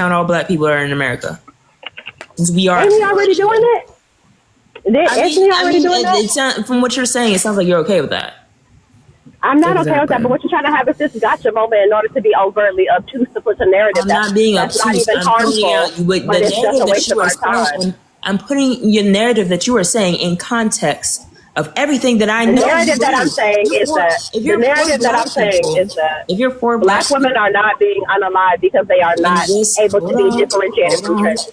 all black people are in America. Since we are. Isn't he already doing it? Isn't he already doing that? From what you're saying, it sounds like you're okay with that. I'm not okay with that, but what you're trying to have is this gotcha moment in order to be overtly obtuse to push a narrative. I'm not being obtuse. Not even harmful, but it's just a waste of our time. I'm putting your narrative that you are saying in context of everything that I know. The narrative that I'm saying is that if you're for black women are not being unalived because they are not able to be differentiated from trans.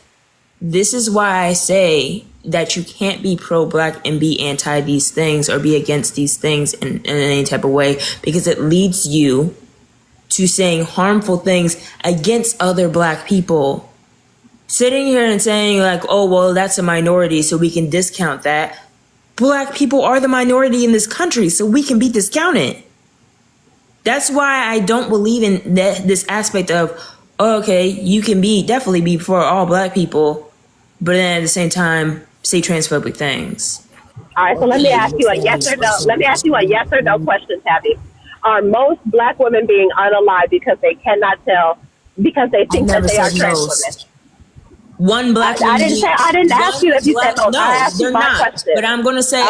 This is why I say that you can't be pro-black and be anti these things or be against these things in any type of way, because it leads you to saying harmful things against other black people. Sitting here and saying like, oh, well, that's a minority, so we can discount that. Black people are the minority in this country, so we can be discounted. That's why I don't believe in this aspect of, oh, okay, you can definitely be for all black people, but then at the same time, say transphobic things. All right, so let me ask you a yes or no. Let me ask you a yes or no question, Tabby. Are most black women being unalived because they cannot tell, because they think that they are trans women? One black woman. I didn't ask you if you said no. I asked you my question. But I'm going to say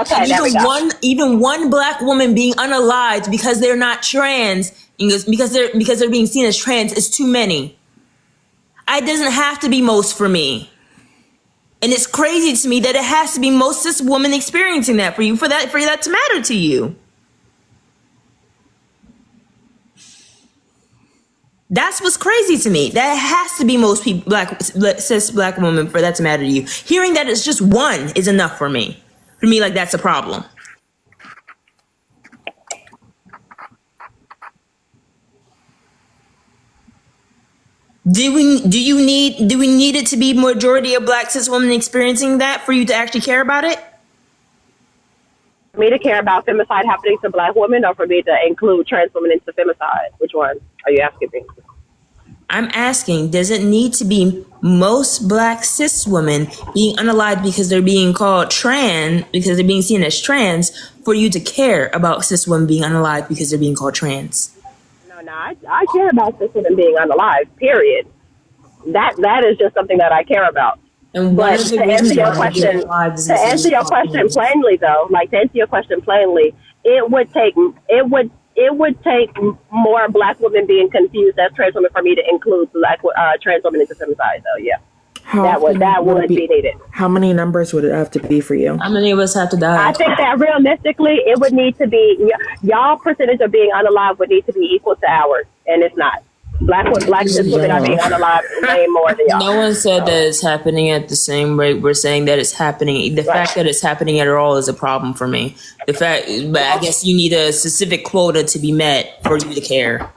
even one black woman being unalived because they're not trans, because they're being seen as trans, is too many. It doesn't have to be most for me. And it's crazy to me that it has to be most cis women experiencing that for that to matter to you. That's what's crazy to me. That has to be most people, cis black women, for that to matter to you. Hearing that it's just one is enough for me. For me, like, that's a problem. Do we need it to be majority of black cis women experiencing that for you to actually care about it? For me to care about femicide happening to black women, or for me to include trans women into femicide? Which one are you asking me? I'm asking, does it need to be most black cis women being unalived because they're being called trans, because they're being seen as trans, for you to care about cis women being unalived because they're being called trans? No, I care about cis women being unalived, period. That is just something that I care about. But to answer your question plainly, though, it would take more black women being confused as trans women for me to include trans women into femicide, though. Yeah, that would be needed. How many numbers would it have to be for you? How many of us have to die? I think that realistically, it would need to be y'all percentage of being unalived would need to be equal to ours, and it's not. Black cis women are being unalived way more than y'all. No one said that it's happening at the same rate. We're saying that it's happening. The fact that it's happening at all is a problem for me. But I guess you need a specific quota to be met for you to care.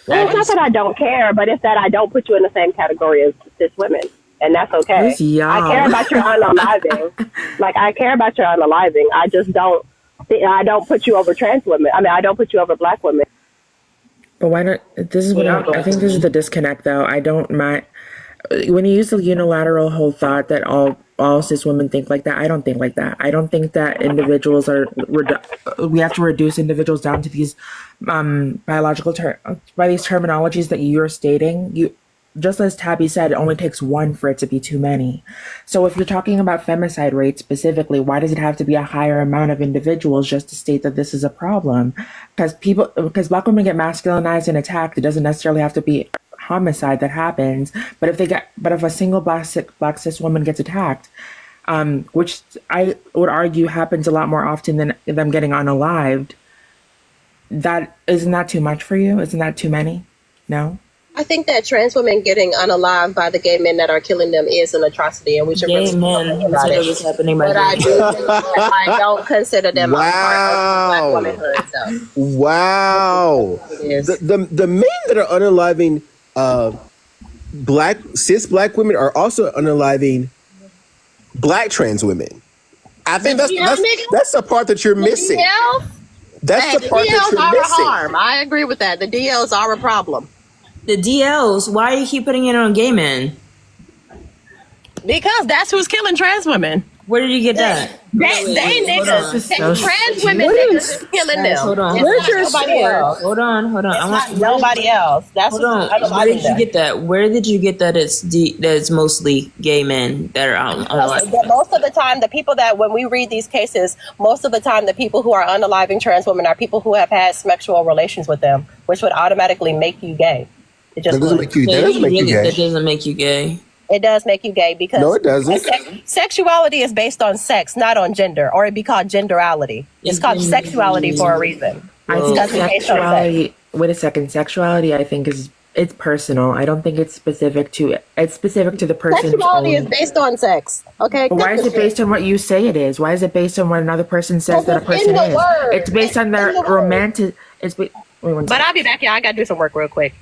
Well, it's not that I don't care, but it's that I don't put you in the same category as cis women, and that's okay. I care about your unaliving. I care about your unaliving. I just don't. I don't put you over trans women. I mean, I don't put you over black women. But why not? This is what I think. This is the disconnect, though. I don't mind when you use the unilateral whole thought that all cis women think like that. I don't think like that. I don't think that individuals we have to reduce individuals down to these biological by these terminologies that you're stating. Just as Tabby said, it only takes one for it to be too many. So if you're talking about femicide rates specifically, why does it have to be a higher amount of individuals just to state that this is a problem? Because black women get masculinized and attacked, it doesn't necessarily have to be homicide that happens. But if a single black cis woman gets attacked, which I would argue happens a lot more often than them getting unalived, isn't that too much for you? Isn't that too many? No? I think that trans women getting unalived by the gay men that are killing them is an atrocity, and we should really about it. Happening but I don't consider them a part of black womanhood. So. Wow. The men that are unaliving cis black women are also unaliving black trans women. I think that's the part that you're missing. That's the part that you're missing. Harm. I agree with that. The DLs are a problem. The DLs, why do you keep putting it on gay men? Because that's who's killing trans women. Where did you get that? They niggas. Trans women niggas is killing them. Hold on. It's not nobody else. Hold on. It's not nobody else. That's hold on. Where did you get that? Where did you get that? It's mostly gay men that are out. Most of the time, the people that when we read these cases, most of the time, the people who are unaliving trans women are people who have had sexual relations with them, which would automatically make you gay. It just doesn't make you gay. That doesn't make you gay. It does make you gay because no, it doesn't. Sexuality is based on sex, not on gender, or it'd be called genderality. It's called sexuality for a reason. I think sexuality. Wait a second. Sexuality, I think, it's personal. I don't think it's specific to the person. Sexuality is based on sex. Okay. But why is it based on what you say it is? Why is it based on what another person says that a person is? It's based on their romantic. But I'll be back here. I gotta do some work real quick.